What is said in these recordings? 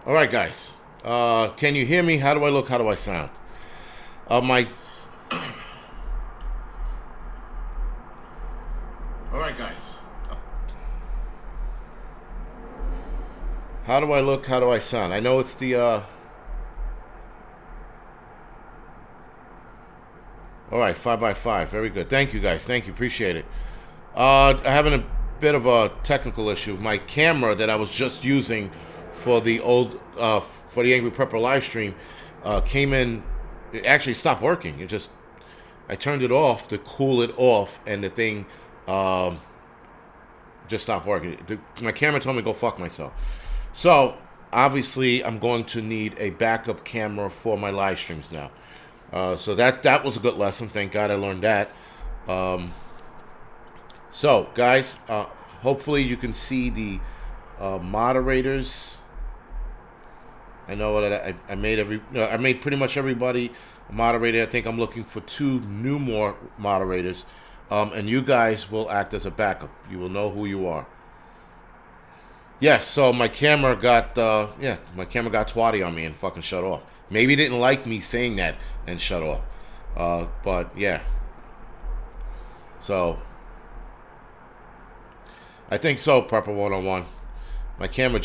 All right, guys. Can you hear me? How do I look? How do I sound? My. All right, guys. How do I look? How do I sound? I know it's the. All right, 5x5. Very good. Thank you, guys. Thank you. Appreciate it. Having a bit of a technical issue. My camera that I was just using for the for the Angryprepper live stream came in. It actually stopped working. I turned it off to cool it off, and the thing just stopped working. My camera told me to go fuck myself. So obviously, I'm going to need a backup camera for my live streams now. So that was a good lesson. Thank God I learned that. So guys, hopefully you can see the moderators. I know that I made I made pretty much everybody a moderator. I think I'm looking for two more moderators, and you guys will act as a backup. You will know who you are. Yes. So my camera got my camera got twatty on me and fucking shut off. Maybe it didn't like me saying that and shut off. But yeah. So I think so. Prepper 101. My camera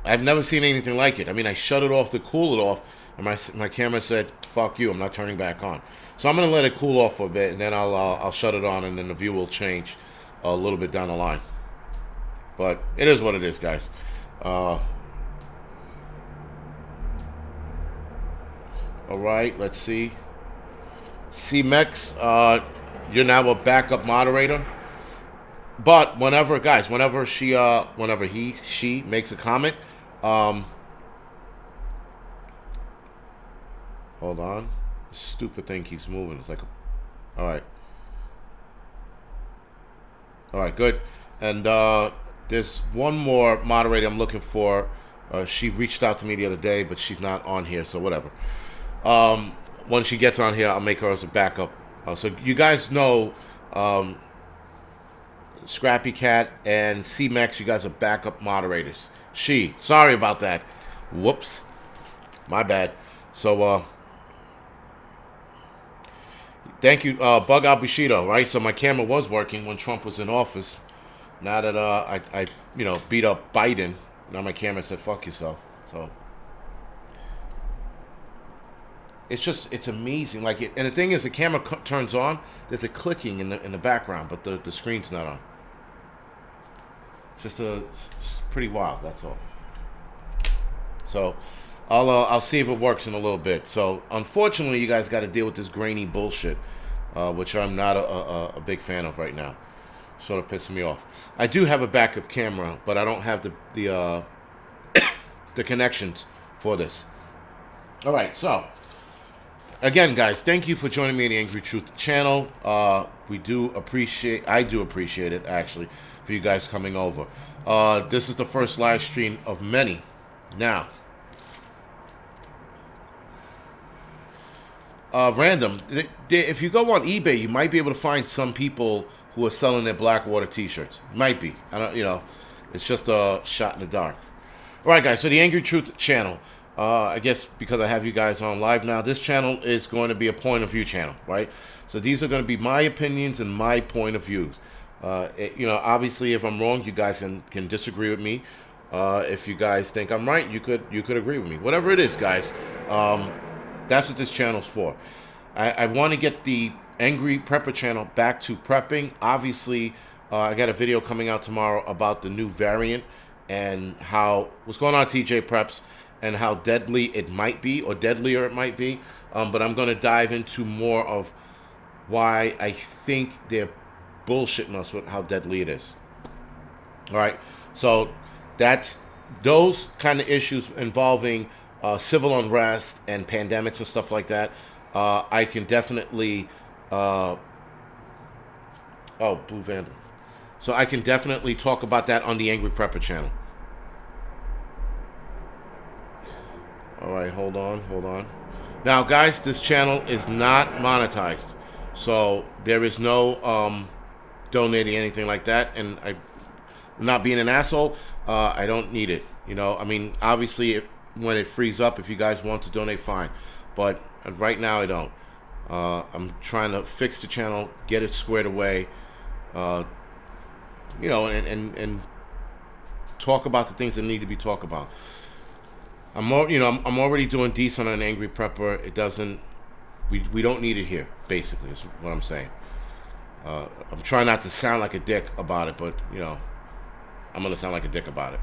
I've never seen anything like it. I mean, I shut it off to cool it off, and my camera said, "Fuck you, I'm not turning back on." So I'm gonna let it cool off for a bit, and then I'll shut it on, and then the view will change a little bit down the line. But it is what it is, guys. All right, let's see. C-Mex, you're now a backup moderator. But whenever she makes a comment, hold on, this stupid thing keeps moving. It's like, all right, good. And there's one more moderator I'm looking for. She reached out to me the other day, but she's not on here, so whatever. When she gets on here, I'll make her as a backup. So you guys know. Scrappy Cat and C-Mex, you guys are backup moderators. Sorry about that. Whoops. My bad. So, thank you, Bug Out Bushido, right? So my camera was working when Trump was in office. Now that I beat up Biden, now my camera said, fuck yourself. So, it's amazing. And the thing is, the camera turns on, there's a clicking in the background, but the screen's not on. It's pretty wild. That's all. So, I'll see if it works in a little bit. So, unfortunately, you guys got to deal with this grainy bullshit, which I'm not a big fan of right now. Sort of pissing me off. I do have a backup camera, but I don't have the the connections for this. All right, so. Again, guys, thank you for joining me in the Angry Truth channel. I do appreciate it, actually, for you guys coming over. This is the first live stream of many. Now, random. If you go on eBay, you might be able to find some people who are selling their Blackwater t-shirts. Might be. I don't, it's just a shot in the dark. All right, guys, so the Angry Truth channel. I guess because I have you guys on live now, this channel is going to be a point of view channel, right? So these are going to be my opinions and my point of views. Obviously, if I'm wrong, you guys can disagree with me. If you guys think I'm right, you could agree with me. Whatever it is, guys, that's what this channel's for. I want to get the Angryprepper channel back to prepping. Obviously, I got a video coming out tomorrow about the new variant and what's going on, TJ Preps, and how deadly it might be, or deadlier it might be. But I'm going to dive into more of why I think they're bullshitting us with how deadly it is. All right, so that's those kind of issues involving civil unrest and pandemics and stuff like that. I can definitely... Blue Vandal. So I can definitely talk about that on the Angryprepper channel. All right, hold on. Now, guys, this channel is not monetized, so there is no donating anything like that. And I'm not being an asshole. I don't need it. I mean, obviously, when it frees up. If you guys want to donate, fine. But right now, I don't. I'm trying to fix the channel, get it squared away, and talk about the things that need to be talked about. I'm already doing decent on Angryprepper. It doesn't. We don't need it here. Basically, is what I'm saying. I'm trying not to sound like a dick about it, but I'm gonna sound like a dick about it.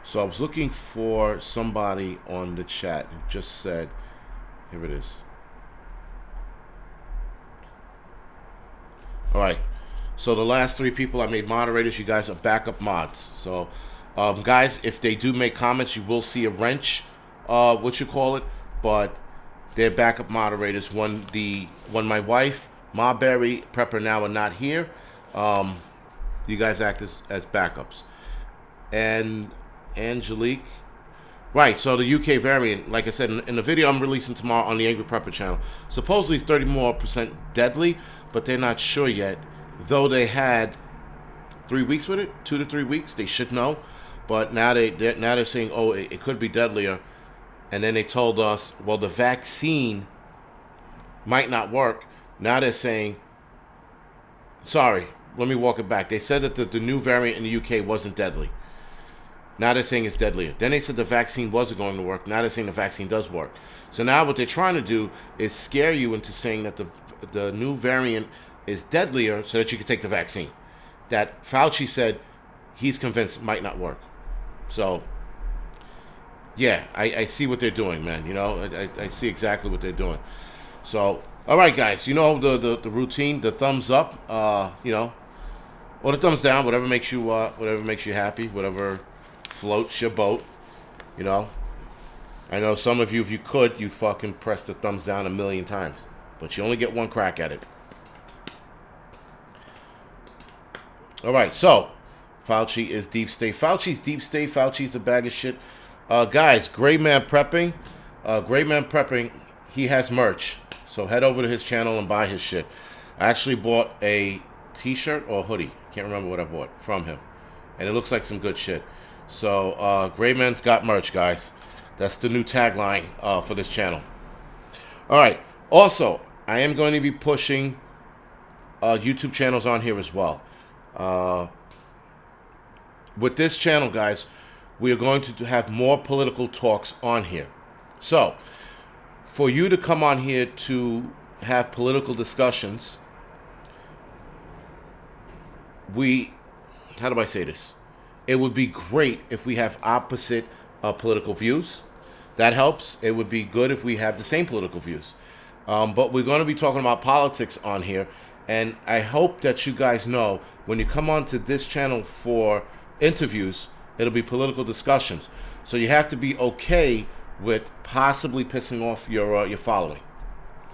So I was looking for somebody on the chat who just said, here it is. All right. So the last 3 people I made moderators. You guys are backup mods. So, guys, if they do make comments, you will see a wrench, what you call it, but they're backup moderators. When my wife, Marberry, Prepper now are not here, you guys act as backups. And Angelique, right? So the UK variant, like I said in the video I'm releasing tomorrow on the Angryprepper channel, supposedly it's 30% more deadly, but they're not sure yet. Though they had 3 weeks with it, 2 to 3 weeks, they should know. But now they're saying, oh, it could be deadlier. And then they told us, well, the vaccine might not work. Now they're saying, sorry, let me walk it back. They said that the new variant in the UK wasn't deadly. Now they're saying it's deadlier. Then they said the vaccine wasn't going to work. Now they're saying the vaccine does work. So now what they're trying to do is scare you into saying that the new variant is deadlier so that you can take the vaccine. That Fauci said he's convinced might not work. So, yeah, I see what they're doing, man. I see exactly what they're doing. So, all right, guys, the routine, the thumbs up, or the thumbs down, whatever makes you happy, whatever floats your boat. I know some of you, if you could, you'd fucking press the thumbs down 1,000,000 times, but you only get one crack at it. All right, so Fauci is deep state. Fauci's deep state. Fauci's a bag of shit. Guys, Gray Man Prepping. He has merch. So head over to his channel and buy his shit. I actually bought a t-shirt or hoodie. Can't remember what I bought from him. And it looks like some good shit. So Gray Man's got merch, guys. That's the new tagline for this channel. All right. Also, I am going to be pushing YouTube channels on here as well. With this channel, guys, we are going to have more political talks on here. So, for you to come on here to have political discussions, how do I say this? It would be great if we have opposite political views. That helps. It would be good if we have the same political views. But we're going to be talking about politics on here. And I hope that you guys know, when you come onto this channel for interviews, it'll be political discussions. So you have to be okay with possibly pissing off your following,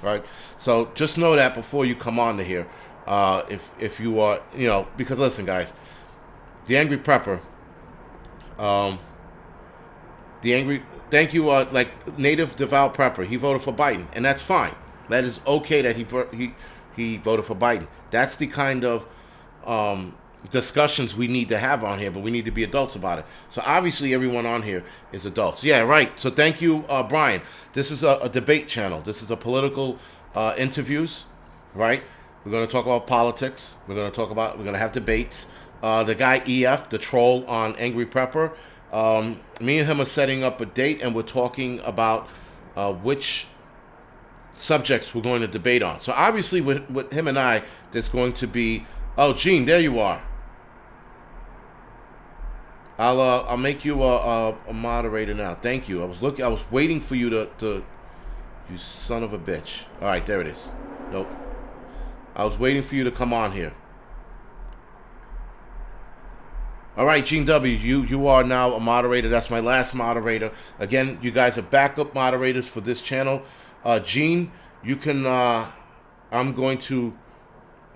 right? So just know that before you come on to here. If you are, because listen, guys, the Angryprepper, thank you, like Native Devout Prepper, he voted for Biden, and that's fine. That is okay that he voted for Biden. That's the kind of discussions we need to have on here, but we need to be adults about it. So obviously everyone on here is adults. Yeah, right. So thank you, Brian. This is a debate channel. This is a political interviews, right? We're going to talk about politics. We're going to have debates. The guy EF, the troll on Angryprepper, me and him are setting up a date, and we're talking about which subjects we're going to debate on. So obviously with him and I, there's going to be, oh, Gene, there you are. I'll make you a moderator now. Thank you. I was waiting for you to you son of a bitch. All right, there it is. Nope. I was waiting for you to come on here. All right, Gene W, you are now a moderator. That's my last moderator. Again, you guys are backup moderators for this channel. Gene, you can, I'm going to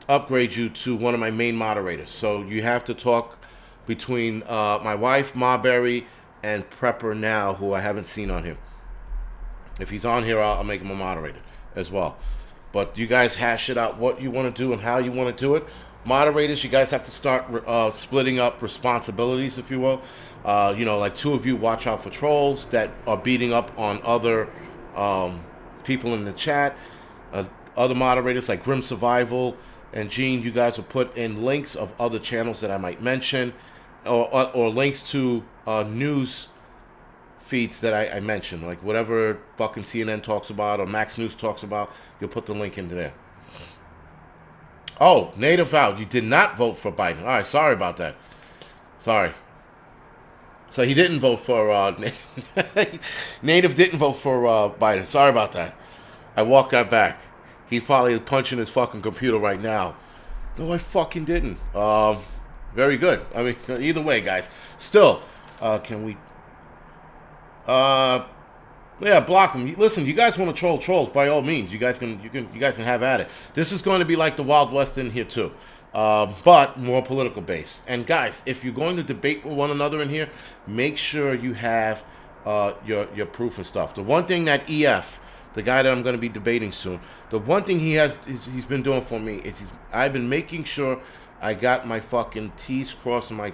upgrade you to one of my main moderators. So you have to talk between my wife, Marberry, and Prepper now, who I haven't seen on here. If he's on here, I'll make him a moderator as well. But you guys hash it out what you want to do and how you want to do it. moderators, you guys have to start splitting up responsibilities, if you will. Like two of you watch out for trolls that are beating up on other people in the chat. Other moderators like Grim Survival and Gene, you guys will put in links of other channels that I might mention, or links to news feeds that I mentioned, like whatever fucking CNN talks about or Max News talks about, you'll put the link into there. Oh, Native Out, you did not vote for Biden. All right, sorry about that. Sorry. So he didn't vote for Native didn't vote for Biden. Sorry about that. I walked that back. He's probably punching his fucking computer right now. No, I fucking didn't. Very good. I mean, either way, guys. Still, can we? Yeah, block them. Listen, you guys want to troll trolls? By all means, you guys can have at it. This is going to be like the Wild West in here too, but more political based. And guys, if you're going to debate with one another in here, make sure you have your proof and stuff. The one thing that EF, the guy that I'm going to be debating soon, the one thing he's been doing for me is I've been making sure I got my fucking T's crossed and my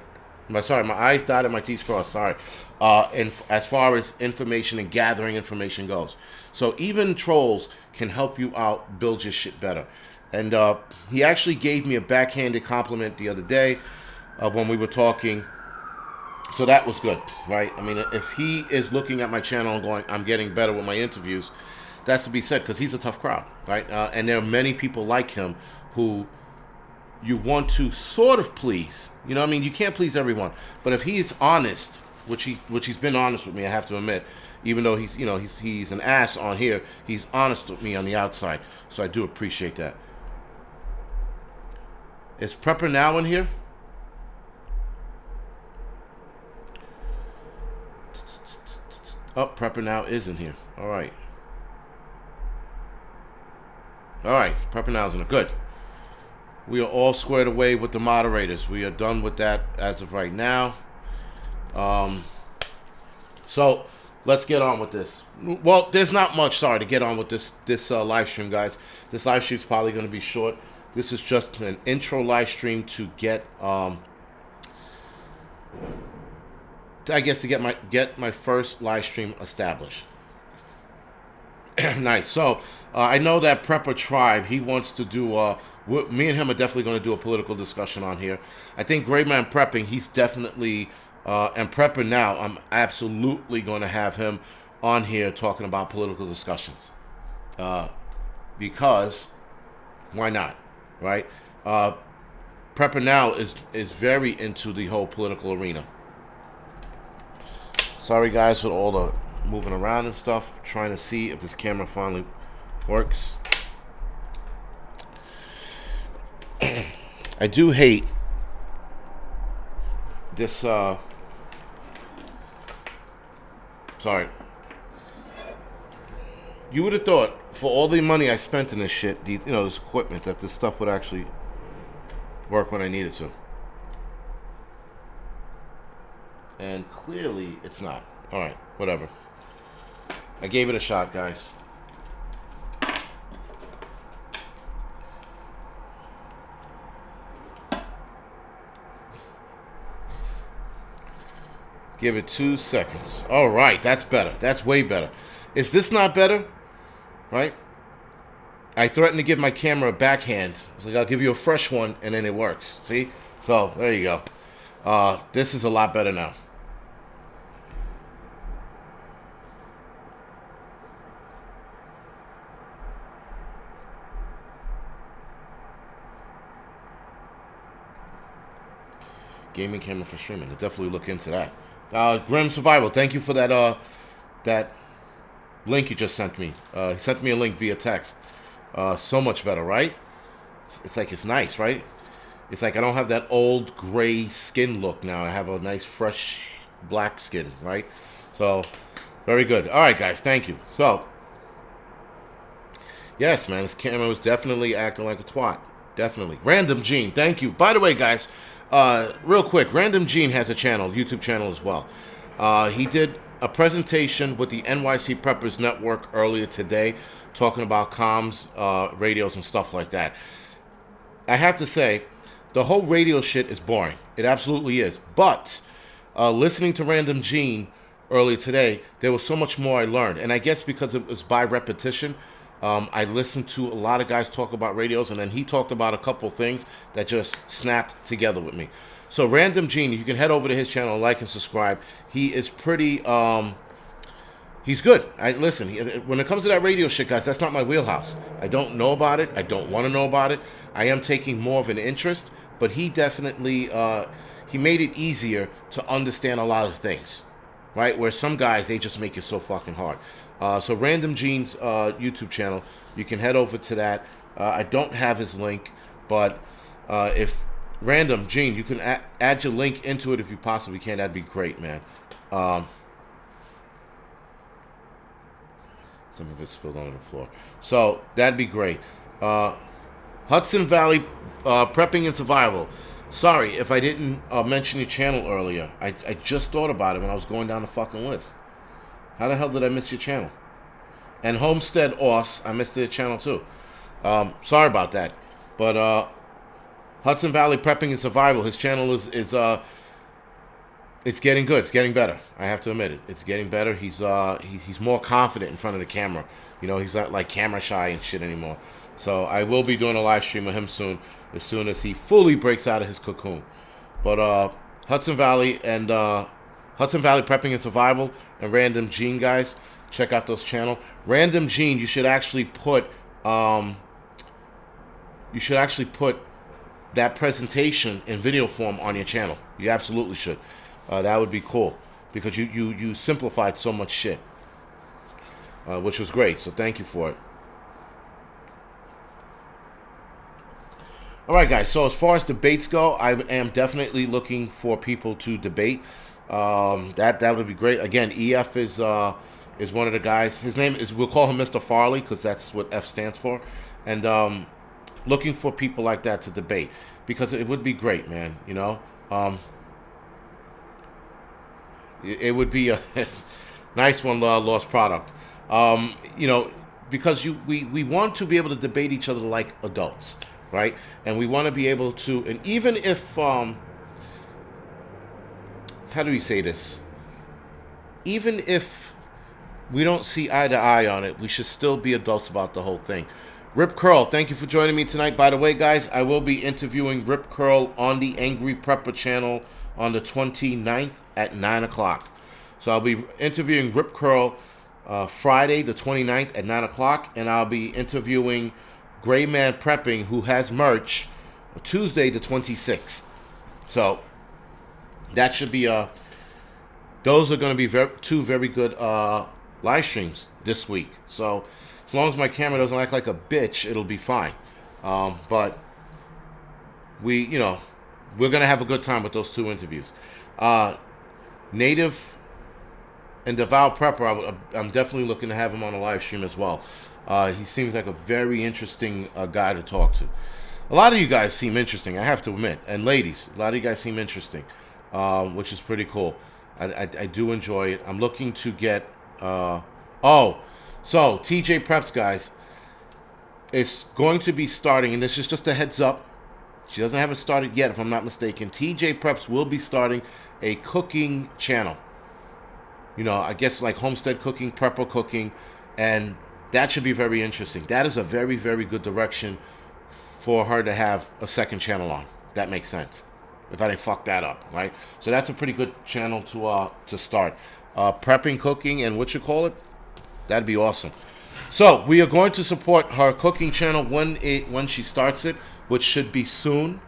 I's dotted, my T's crossed. Sorry, and as far as information and gathering information goes, so even trolls can help you out, build your shit better. And he actually gave me a backhanded compliment the other day when we were talking. So that was good, right? I mean, if he is looking at my channel and going, I'm getting better with my interviews, that's to be said, because he's a tough crowd, right? And there are many people like him who you want to sort of please. You know what I mean? You can't please everyone. But if he's honest, which he's been honest with me, I have to admit, even though he's an ass on here, he's honest with me on the outside. So I do appreciate that. Is Prepper Now in here? Oh, Prepper Now is in here. All right. All right, Prepper Now is in here. Good. We are all squared away with the moderators. We are done with that as of right now. So let's get on with this. Well, there's not much, sorry, to get on with this live stream, guys. This live stream is probably going to be short. This is just an intro live stream to get, I guess, to get my first live stream established. Nice. So I know that Prepper Tribe, he wants to do me and him are definitely going to do a political discussion on here. I think Great Man Prepping, he's definitely, and Prepper Now, I'm absolutely going to have him on here talking about political discussions. Because, why not, right? Prepper Now is very into the whole political arena. Sorry, guys, for all the moving around and stuff. Trying to see if this camera finally works. I do hate this, sorry. You would have thought, for all the money I spent in this shit, this equipment, that this stuff would actually work when I needed to. And clearly, it's not. Alright, whatever. I gave it a shot, guys. Give it 2 seconds. All right, that's better. That's way better. Is this not better? Right? I threatened to give my camera a backhand. I was like, I'll give you a fresh one, and then it works. See? So, there you go. This is a lot better now. Gaming camera for streaming. I'll definitely look into that. Grim Survival, thank you for that that link you just sent me. He sent me a link via text. So much better, right? It's like, it's nice, right? It's like I don't have that old gray skin look now. I have a nice fresh black skin, right? So, very good. All right, guys, thank you. So, yes, man, this camera was definitely acting like a twat. Definitely. Random Gene, thank you. By the way, guys, real quick, Random Gene has a channel, YouTube channel as well. He did a presentation with the NYC Preppers Network earlier today, talking about comms, radios, and stuff like that. I have to say, the whole radio shit is boring. It absolutely is. But listening to Random Gene earlier today, there was so much more I learned. And I guess because it was by repetition, I listened to a lot of guys talk about radios, and then he talked about a couple things that just snapped together with me. So Random Gene, you can head over to his channel, like and subscribe. He is pretty, he's good. Listen, when it comes to that radio shit, guys, that's not my wheelhouse. I don't know about it. I don't want to know about it. I am taking more of an interest, but he definitely, he made it easier to understand a lot of things, right? Where some guys, they just make it so fucking hard. So Random Gene's YouTube channel, you can head over to that. I don't have his link, but if Random Gene, you can add your link into it if you possibly can. That'd be great, man. Some of it spilled on the floor. So that'd be great. Hudson Valley Prepping and Survival. Sorry if I didn't mention your channel earlier. I just thought about it when I was going down the fucking list. How the hell did I miss your channel? And Homestead Oss, I missed their channel too. Sorry about that. But Hudson Valley Prepping and Survival, his channel is it's getting good. It's getting better. I have to admit it. It's getting better. He's more confident in front of the camera. You know, he's not like camera shy and shit anymore. So I will be doing a live stream of him soon as he fully breaks out of his cocoon. But Hudson Valley Prepping and Survival and Random Gene, guys, check out those channels. Random Gene, you should actually put that presentation in video form on your channel. You absolutely should. That would be cool because you simplified so much shit, which was great. So thank you for it. All right, guys. So as far as debates go, I am definitely looking for people to debate. That would be great. Again, EF is one of the guys. His name is, we'll call him Mr. Farley because that's what F stands for. And looking for people like that to debate because it would be great, man. You know, it would be a nice one, lost product. You know, because we want to be able to debate each other like adults, right? And we want to be able to, and even if how do we say this? Even if we don't see eye to eye on it, we should still be adults about the whole thing. Rip Curl, thank you for joining me tonight. By the way, guys, I will be interviewing Rip Curl on the Angryprepper channel on the 29th at 9 o'clock. So I'll be interviewing Rip Curl Friday the 29th at 9 o'clock, and I'll be interviewing Gray Man Prepping, who has merch, Tuesday the 26th. So that should be those are going to be two very good live streams this week. So as long as my camera doesn't act like a bitch, it'll be fine. But we're going to have a good time with those two interviews. Native and Devout Prepper, I'm definitely looking to have him on a live stream as well. He seems like a very interesting guy to talk to. A lot of you guys seem interesting, I have to admit. And ladies, a lot of you guys seem interesting, which is pretty cool. I do enjoy it. I'm looking to get... So TJ Preps, guys, is going to be starting, and this is just a heads up. She doesn't have it started yet, if I'm not mistaken. TJ Preps will be starting a cooking channel. You know, I guess like homestead cooking, prepper cooking, and that should be very interesting. That is a very, very good direction for her to have a second channel on. That makes sense. If I didn't fuck that up, right? So that's a pretty good channel to start. Prepping, cooking, and what you call it? That'd be awesome. So we are going to support her cooking channel when she starts it, which should be soon.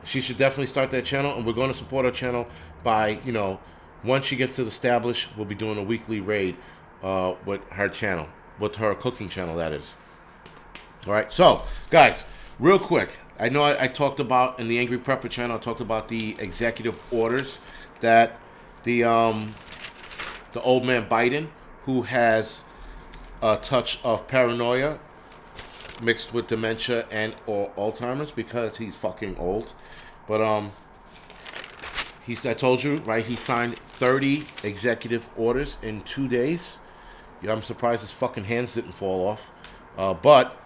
She should definitely start that channel, and we're going to support her channel by, once she gets it established, we'll be doing a weekly raid with her channel, with her cooking channel, that is. All right, so guys, real quick, I know I talked about in the Angryprepper channel, I talked about the executive orders that the old man Biden, who has a touch of paranoia mixed with dementia and or Alzheimer's because he's fucking old. But I told you, right, he signed 30 executive orders in 2 days. Yeah, I'm surprised his fucking hands didn't fall off. But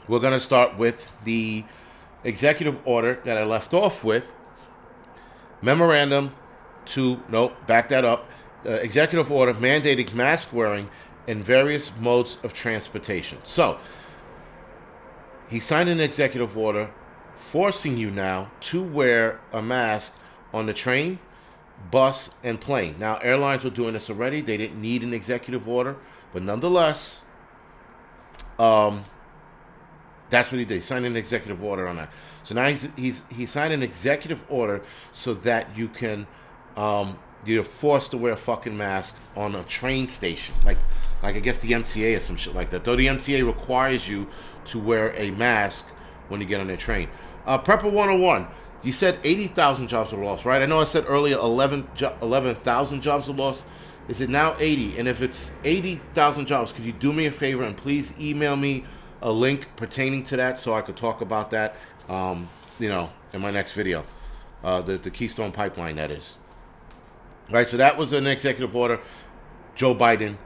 we're going to start with the executive order that I left off with. Memorandum to, nope, back that up. Executive order mandating mask wearing in various modes of transportation. So, he signed an executive order forcing you now to wear a mask on the train, bus, and plane. Now, airlines were doing this already. They didn't need an executive order. But nonetheless, that's what he did. He signed an executive order on that. So now he signed an executive order so that you can you're forced to wear a fucking mask on a train station, like I guess the MTA or some shit like that. Though the MTA requires you to wear a mask when you get on their train. Prepper 101. You said 80,000 jobs were lost, right? I know I said earlier 11,000 jobs were lost. Is it now 80? And if it's 80,000 jobs, could you do me a favor and please email me a link pertaining to that so I could talk about that, in my next video. The Keystone Pipeline, that is. Right, so that was an executive order Joe Biden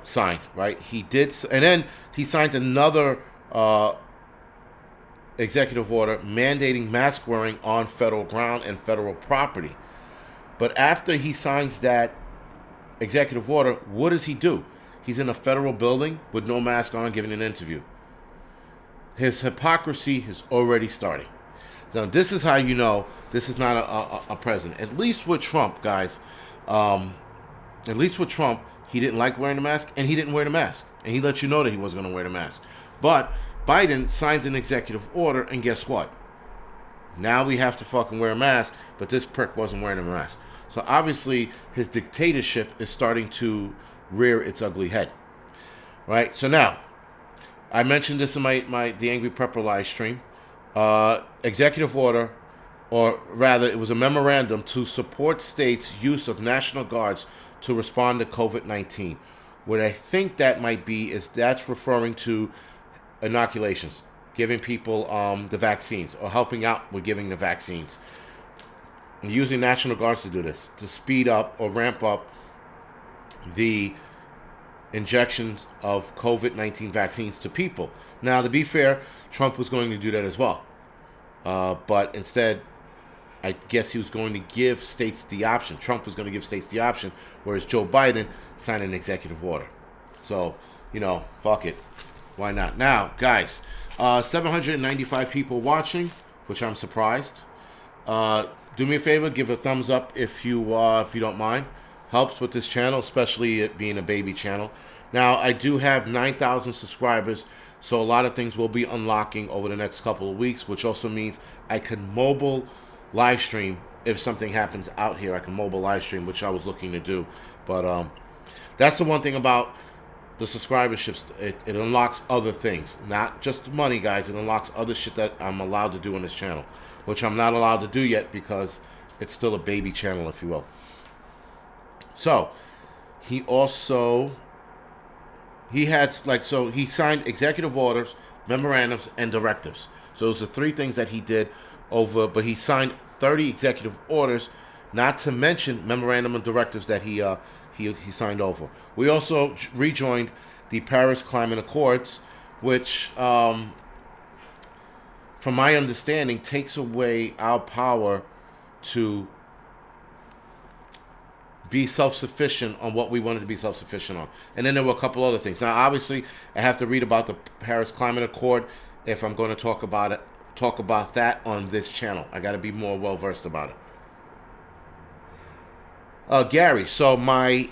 signed, right? He did, and then he signed another executive order mandating mask wearing on federal ground and federal property. But after he signs that executive order, what does he do? He's in a federal building with no mask on giving an interview. His hypocrisy is already starting. Now, this is how you know this is not a president. At least with Trump, guys. At least with Trump, he didn't like wearing the mask, and he didn't wear the mask. And he let you know that he wasn't going to wear the mask. But Biden signs an executive order, and guess what? Now we have to fucking wear a mask, but this prick wasn't wearing a mask. So obviously, his dictatorship is starting to rear its ugly head. Right? So now, I mentioned this in the Angry Prepper live stream. Executive order, or rather, it was a memorandum to support states' use of National Guards to respond to COVID-19. What I think that might be is that's referring to inoculations, giving people the vaccines, or helping out with giving the vaccines. And using National Guards to do this, to speed up or ramp up the injections of COVID-19 vaccines to people. Now, to be fair, Trump was going to do that as well. But instead, I guess he was going to give states the option. Trump was going to give states the option, whereas Joe Biden signed an executive order. So, fuck it. Why not? Now, guys, 795 people watching, which I'm surprised. Do me a favor, give a thumbs up if you don't mind. Helps with this channel, especially it being a baby channel. Now, I do have 9,000 subscribers, so a lot of things will be unlocking over the next couple of weeks, which also means I can mobile live stream. If something happens out here, I can mobile live stream, which I was looking to do. But that's the one thing about the subscriberships. It unlocks other things, not just money, guys. It unlocks other shit that I'm allowed to do on this channel, which I'm not allowed to do yet because it's still a baby channel, if you will. So, he signed executive orders, memorandums, and directives. So those are three things that he did but he signed 30 executive orders, not to mention memorandum and directives that he signed over. We also rejoined the Paris Climate Accords, which, from my understanding, takes away our power to be self-sufficient on what we wanted to be self-sufficient on. And then there were a couple other things. Now, obviously, I have to read about the Paris Climate Accord if I'm going to talk about that on this channel. I got to be more well-versed about it. Gary, so my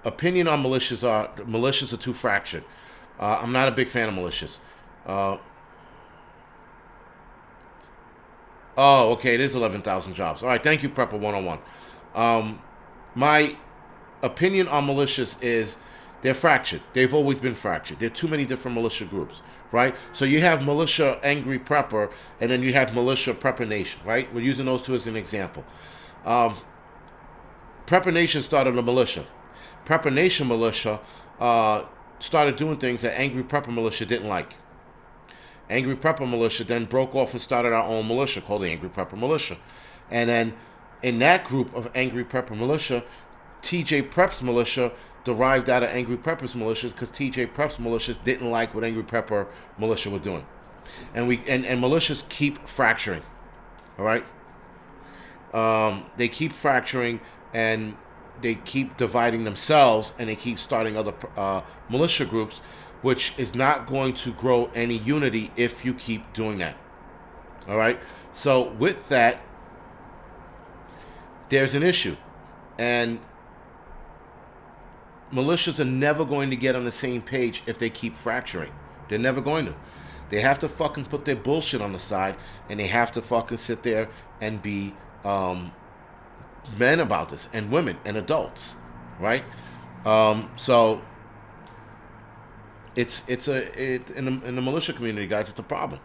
opinion on militias are too fractured. I'm not a big fan of militias. Okay, it is 11,000 jobs. All right, thank you, Prepper 101. My opinion on militias is they're fractured. They've always been fractured. There are too many different militia groups, right? So you have militia Angryprepper, and then you have militia Prepper Nation, right? We're using those two as an example. Prepper Nation started a militia. Prepper Nation militia started doing things that Angryprepper militia didn't like. Angryprepper militia then broke off and started our own militia called the Angryprepper militia. And then in that group of Angryprepper militia, TJ Prep's militia derived out of Angryprepper's militia because TJ Prep's militias didn't like what Angryprepper militia were doing. and militias keep fracturing. All right, they keep fracturing, and they keep dividing themselves, and they keep starting other militia groups, which is not going to grow any unity if you keep doing that. All right, so with that, there's an issue, and militias are never going to get on the same page if they keep fracturing. They're never going to. They have to fucking put their bullshit on the side, and they have to fucking sit there and be men about this, and women, and adults, right? So in the militia community, guys, it's a problem.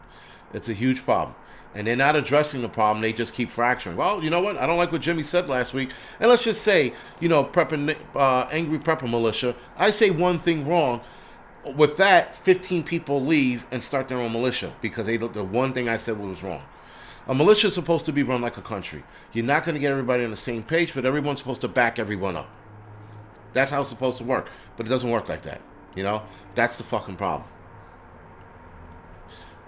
It's a huge problem. And they're not addressing the problem. They just keep fracturing. Well, you know what? I don't like what Jimmy said last week. And let's just say, Angryprepper militia, I say one thing wrong. With that, 15 people leave and start their own militia because the one thing I said was wrong. A militia is supposed to be run like a country. You're not going to get everybody on the same page, but everyone's supposed to back everyone up. That's how it's supposed to work. But it doesn't work like that. That's the fucking problem.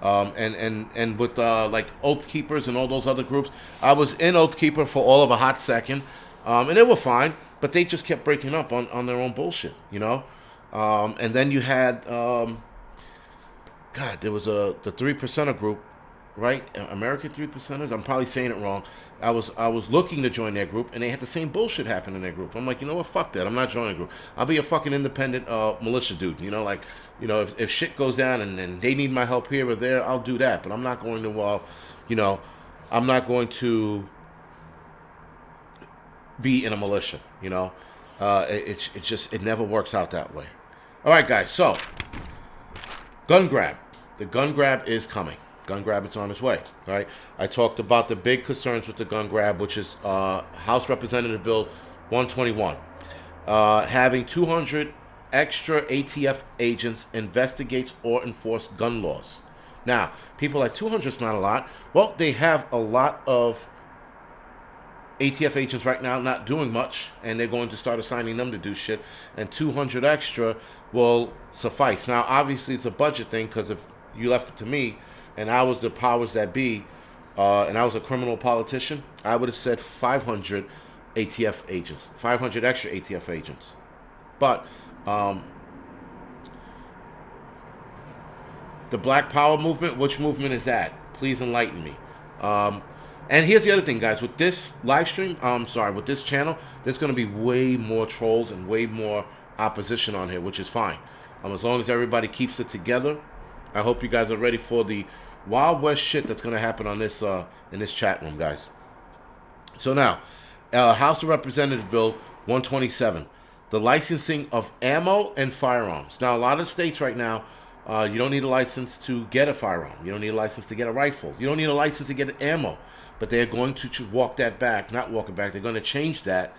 And with like Oath Keepers and all those other groups, I was in Oath Keeper for all of a hot second, and they were fine, but they just kept breaking up on their own bullshit, and then you had there was the 3%er group, right? American 3%ers. I'm probably saying it wrong. I was looking to join their group, and they had the same bullshit happen in their group. I'm like, you know what? Fuck that. I'm not joining a group. I'll be a fucking independent militia dude. If shit goes down and they need my help here or there, I'll do that. But I'm not going to, I'm not going to be in a militia. It never works out that way. All right, guys. So, gun grab. The gun grab is coming. Gun grab is on its way. All right. I talked about the big concerns with the gun grab, which is House Representative Bill 121, having 200 extra ATF agents investigates or enforce gun laws. Now, people are like, 200 is not a lot. Well, they have a lot of ATF agents right now not doing much, and they're going to start assigning them to do shit, and 200 extra will suffice. Now, obviously, it's a budget thing, because if you left it to me, and I was the powers that be, and I was a criminal politician, I would have said 500 ATF agents, 500 extra ATF agents. But the Black Power movement, which movement is that? Please enlighten me. And here's the other thing, guys. With this live stream, with this channel, there's going to be way more trolls and way more opposition on here, which is fine. As long as everybody keeps it together. I hope you guys are ready for the Wild West shit that's going to happen on this in this chat room, guys. So now, House of Representatives Bill 127, the licensing of ammo and firearms. Now, a lot of states right now, you don't need a license to get a firearm. You don't need a license to get a rifle. You don't need a license to get ammo. But they're going to walk that back, not walk it back. They're going to change that,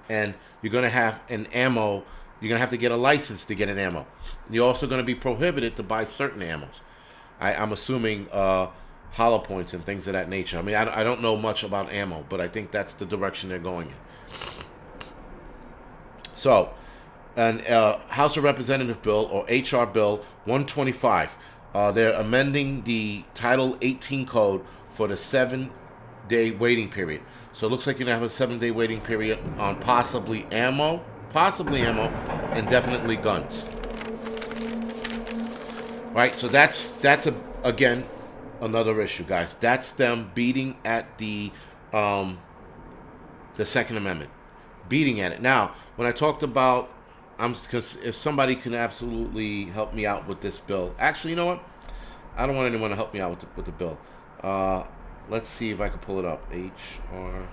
and you're going to have an ammo. You're going to have to get a license to get an ammo. You're also going to be prohibited to buy certain ammos. I'm assuming hollow points and things of that nature. I mean, I don't know much about ammo, but I think that's the direction they're going in. So, an House of Representative Bill, or HR Bill 125, they're amending the Title 18 code for the 7-day waiting period. So it looks like you're going to have a 7-day waiting period on possibly ammo, and definitely guns. Right, so that's again another issue, guys. That's them beating at the Second Amendment, beating at it. Now, when I talked about, because if somebody can absolutely help me out with this bill, actually, you know what? I don't want anyone to help me out with the bill. Let's see if I can pull it up. HR.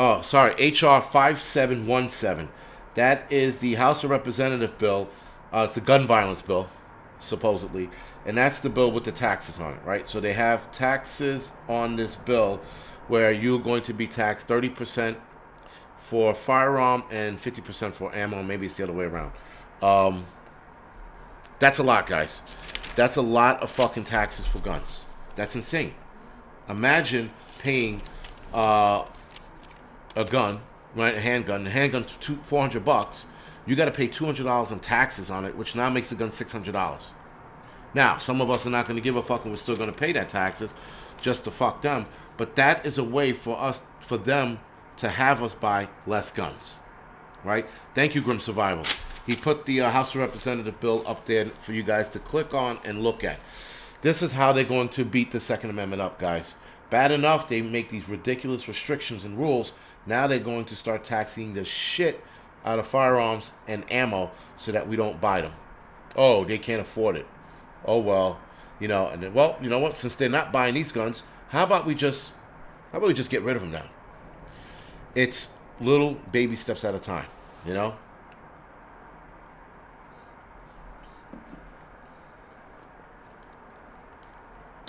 Oh, sorry, HR 5717. That is the House of Representative bill. It's a gun violence bill, supposedly. And that's the bill with the taxes on it, right? So they have taxes on this bill where you're going to be taxed 30% for firearm and 50% for ammo. Maybe it's the other way around. That's a lot, guys. That's a lot of fucking taxes for guns. That's insane. Imagine paying a gun right? A handgun. The handgun's $400. You got to pay $200 in taxes on it, which now makes the gun $600. Now, some of us are not going to give a fuck, and we're still going to pay that taxes, just to fuck them. But that is a way for them to have us buy less guns, right? Thank you, Grim Survival. He put the House of Representative bill up there for you guys to click on and look at. This is how they're going to beat the Second Amendment up, guys. Bad enough they make these ridiculous restrictions and rules. Now they're going to start taxing the shit out of firearms and ammo so that we don't buy them. Oh, they can't afford it. Oh, well, and then, well, you know what? Since they're not buying these guns, how about we just get rid of them now? It's little baby steps at a time,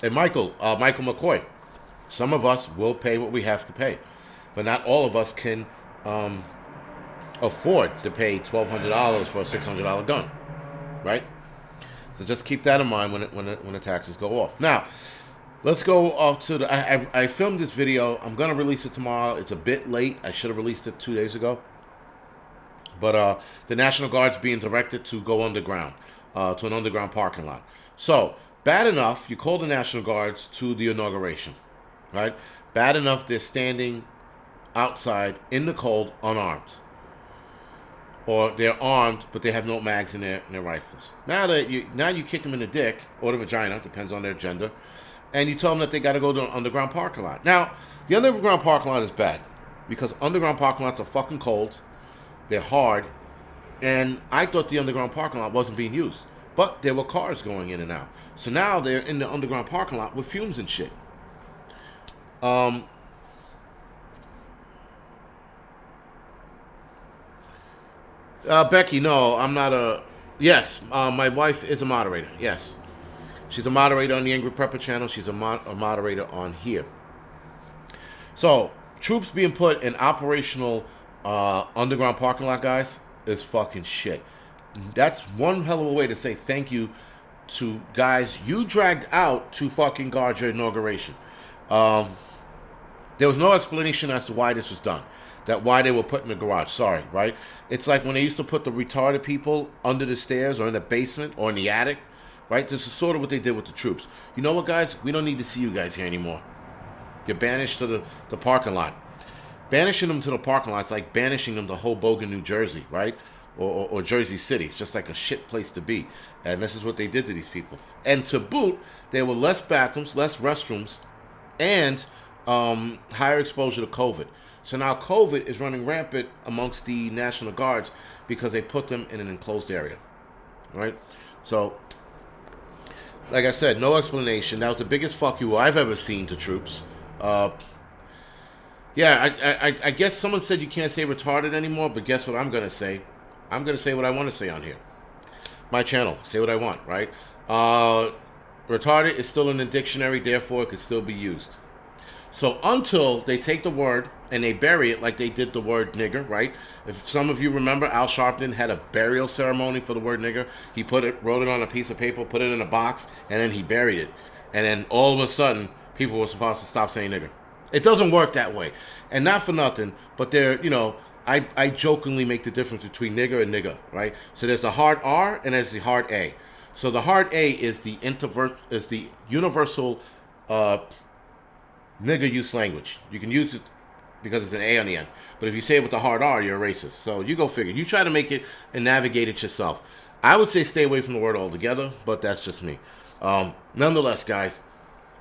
And Michael McCoy, some of us will pay what we have to pay, but not all of us can afford to pay $1,200 for a $600 gun, right? So just keep that in mind when the taxes go off. Now, let's go off to the. I filmed this video. I'm gonna release it tomorrow. It's a bit late. I should have released it 2 days ago. But the National Guard's being directed to go underground, to an underground parking lot. So bad enough, you call the National Guards to the inauguration, right? Bad enough they're standing outside in the cold, unarmed. Or they're armed, but they have no mags in their rifles. Now you kick them in the dick, or the vagina, depends on their gender, and you tell them that they got to go to an underground parking lot. Now, the underground parking lot is bad, because underground parking lots are fucking cold, they're hard, and I thought the underground parking lot wasn't being used. But there were cars going in and out. So now they're in the underground parking lot with fumes and shit. Becky, no, I'm not a... Yes, my wife is a moderator, yes. She's a moderator on the Angryprepper channel. She's a moderator on here. So, troops being put in operational underground parking lot, guys, is fucking shit. That's one hell of a way to say thank you to guys you dragged out to fucking guard your inauguration. There was no explanation as to why this was done. Why they were put in the garage. Sorry, right? It's like when they used to put the retarded people under the stairs or in the basement or in the attic, right? This is sort of what they did with the troops. You know what, guys? We don't need to see you guys here anymore. You're banished to the parking lot. Banishing them to the parking lot is like banishing them to Hoboken, New Jersey, right? Or Jersey City. It's just like a shit place to be. And this is what they did to these people. And to boot, there were less bathrooms, less restrooms, and higher exposure to COVID. So now COVID is running rampant amongst the National Guards because they put them in an enclosed area, right? So, like I said, no explanation. That was the biggest fuck you I've ever seen to troops. Yeah, I guess someone said you can't say retarded anymore, but guess what I'm going to say? I'm going to say what I want to say on here. My channel, say what I want, right? Retarded is still in the dictionary, therefore it could still be used. So until they take the word and they bury it like they did the word nigger, right? If some of you remember, Al Sharpton had a burial ceremony for the word nigger. He wrote it on a piece of paper, put it in a box, and then he buried it. And then all of a sudden, people were supposed to stop saying nigger. It doesn't work that way. And not for nothing, but I jokingly make the difference between nigger and nigga, right? So there's the hard R and there's the hard A. So the hard A is the universal nigger use language. You can use it because it's an A on the end. But if you say it with the hard R, you're a racist. So you go figure. You try to make it and navigate it yourself. I would say stay away from the word altogether, but that's just me. Nonetheless, guys,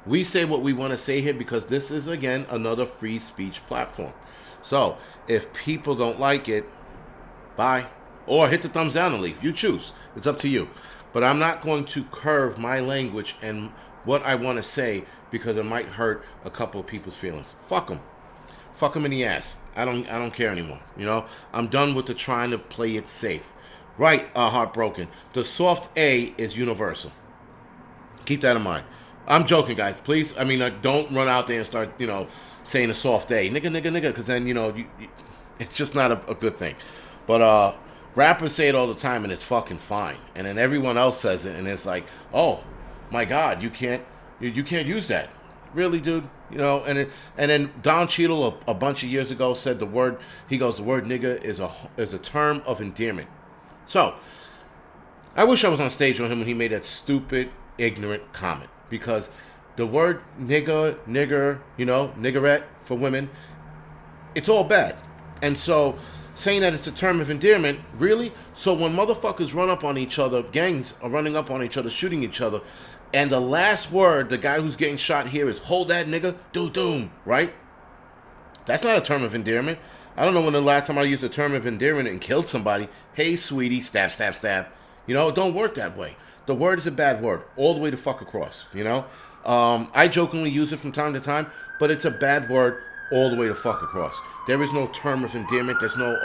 we say what we want to say here because this is, again, another free speech platform. So if people don't like it, bye. Or hit the thumbs down and leave. You choose. It's up to you. But I'm not going to curve my language and what I want to say because it might hurt a couple of people's feelings. Fuck them. Fuck them in the ass. I don't care anymore. I'm done with the trying to play it safe. Right, Heartbroken. The soft A is universal. Keep that in mind. I'm joking, guys. Please, don't run out there and start, saying a soft A. Nigga, because then, it's just not a good thing. But rappers say it all the time, and it's fucking fine. And then everyone else says it, and it's like, oh, my God, you can't use that. Really, dude? You know, and then Don Cheadle a bunch of years ago said the word. He goes, the word nigga is a term of endearment. So I wish I was on stage with him when he made that stupid, ignorant comment, because the word nigger, you know, niggerette for women, it's all bad. And so saying that it's a term of endearment, really? So when motherfuckers run up on each other, gangs are running up on each other, shooting each other, and the last word, the guy who's getting shot here, is hold that nigga, doom, right? That's not a term of endearment. I don't know when the last time I used a term of endearment and killed somebody. Hey, sweetie, stab, stab, stab. You know, it don't work that way. The word is a bad word, all the way to fuck across, you know? I jokingly use it from time to time, but it's a bad word all the way to fuck across. There is no term of endearment. There's no,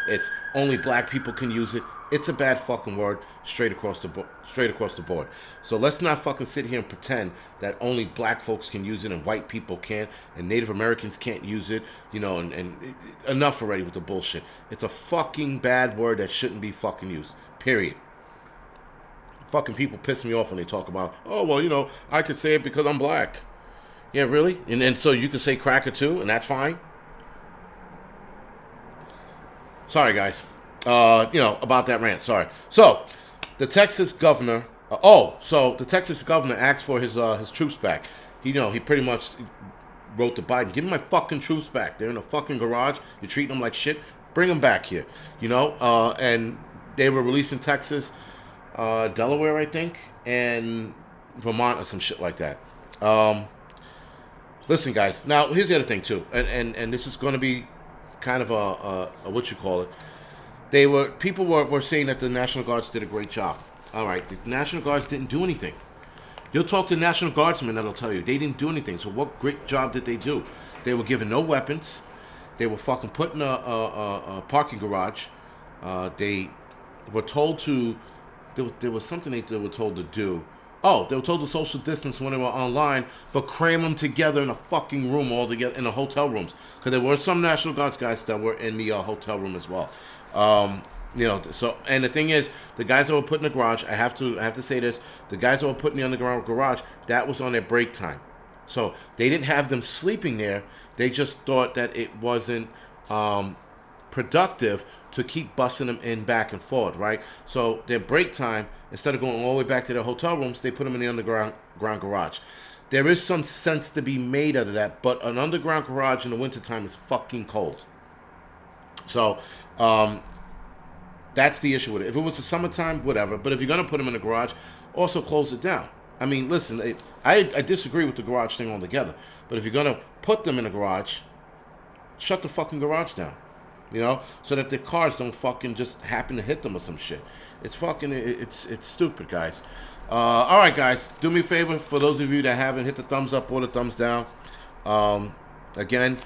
it's only black people can use it. It's a bad fucking word straight across the board. So let's not fucking sit here and pretend that only black folks can use it and white people can't and Native Americans can't use it, you know, and enough already with the bullshit. It's a fucking bad word that shouldn't be fucking used. Period. Fucking people piss me off when they talk about, oh, well, you know, I could say it because I'm black. Yeah, really? And then so you could say cracker too, and that's fine? Sorry, guys. You know, about that rant. Sorry. So, the Texas governor... the Texas governor asked for his troops back. He pretty much wrote to Biden, give me my fucking troops back. They're in a fucking garage. You're treating them like shit. Bring them back here. You know? And they were released in Texas, Delaware, I think, and Vermont or some shit like that. Listen, guys. Now, here's the other thing, too. And this is going to be kind of a what you call it. People were saying that the National Guards did a great job. All right, the National Guards didn't do anything. You'll talk to National Guardsmen that'll tell you they didn't do anything. So what great job did they do? They were given no weapons. They were fucking put in a parking garage. They were told to. There was something they were told to do. Oh, they were told to social distance when they were online, but cram them together in a fucking room all together in the hotel rooms. Because there were some National Guards guys that were in the hotel room as well. You know, so, and the thing is, the guys that were put in the garage, I have to say this, the guys that were put in the underground garage, that was on their break time. So they didn't have them sleeping there. They just thought that it wasn't productive to keep busting them in back and forth, right? So their break time, instead of going all the way back to their hotel rooms, they put them in the underground garage. There is some sense to be made out of that, but an underground garage in the wintertime is fucking cold. So, that's the issue with it. If it was the summertime, whatever. But if you're going to put them in the garage, also close it down. I mean, listen, I disagree with the garage thing altogether. But if you're going to put them in the garage, shut the fucking garage down. You know, so that the cars don't fucking just happen to hit them or some shit. It's fucking, it's stupid, guys. All right, guys, do me a favor. For those of you that haven't, hit the thumbs up or the thumbs down. Again,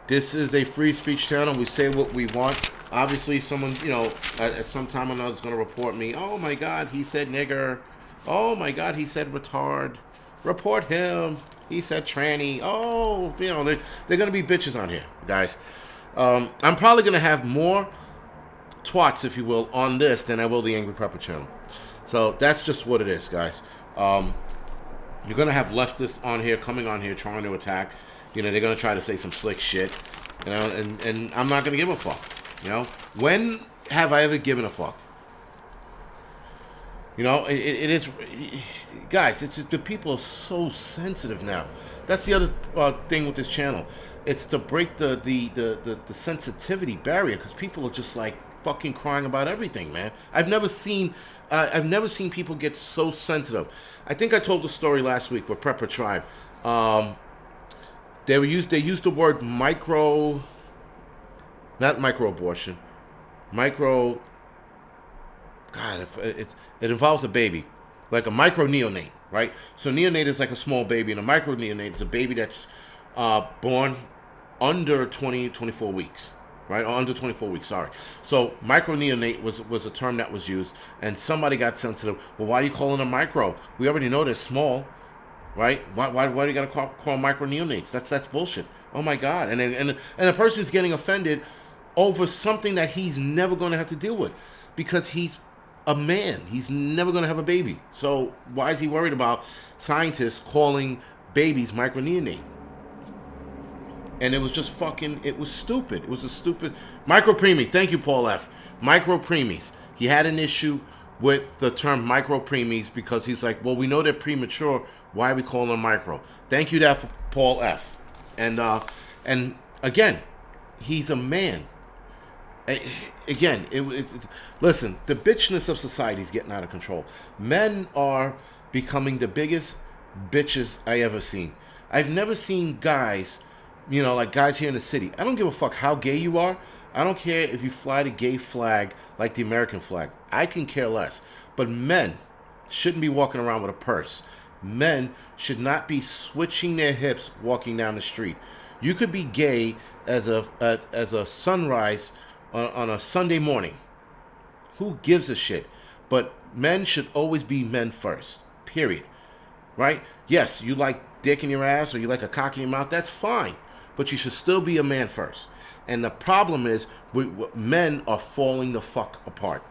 this is a free speech channel. We say what we want. Obviously, someone, you know, at some time or another is going to report me. Oh, my God, he said nigger. Oh, my God, he said retard. Report him. He said tranny. Oh, you know, they're going to be bitches on here, guys. I'm probably going to have more twats, if you will, on this than I will the Angryprepper channel. So that's just what it is, guys. You're going to have leftists on here, coming on here, trying to attack. You know, they're going to try to say some slick shit. You know, and I'm not going to give a fuck. You know, when have I ever given a fuck? You know, it is, guys, it's the people are so sensitive now. That's the other thing with this channel. It's to break the sensitivity barrier, because people are just like fucking crying about everything, man. I've never seen people get so sensitive. I think I told the story last week with Prepper Tribe. They used the word micro, not micro-abortion, micro. God, it involves a baby, like a micro-neonate, right? So neonate is like a small baby, and a micro-neonate is a baby that's born under 24 weeks, right? Or under 24 weeks, sorry. So micro-neonate was a term that was used, and somebody got sensitive. Well, why are you calling them micro? We already know they're small, right? Why do you got to call micro-neonates? That's bullshit. Oh, my God. And a person's getting offended over something that he's never going to have to deal with, because he's a man. He's never going to have a baby. So why is he worried about scientists calling babies microneonate. And it was just fucking, it was stupid. It was a stupid, micropreemies. Thank you, Paul F. Micropreemies. He had an issue with the term micropreemies because he's like, well, we know they're premature. Why are we calling them micro? Thank you, that for Paul F. And again, he's a man. Again, listen, the bitchness of society is getting out of control. Men are becoming the biggest bitches I ever seen. I've never seen guys, like guys here in the city. I don't give a fuck how gay you are. I don't care if you fly the gay flag like the American flag. I can care less. But men shouldn't be walking around with a purse. Men should not be switching their hips walking down the street. You could be gay as a sunrise on a Sunday morning. Who gives a shit? But men should always be men first. Period. Right? Yes, you like dick in your ass or you like a cock in your mouth. That's fine. But you should still be a man first. And the problem is, men are falling the fuck apart.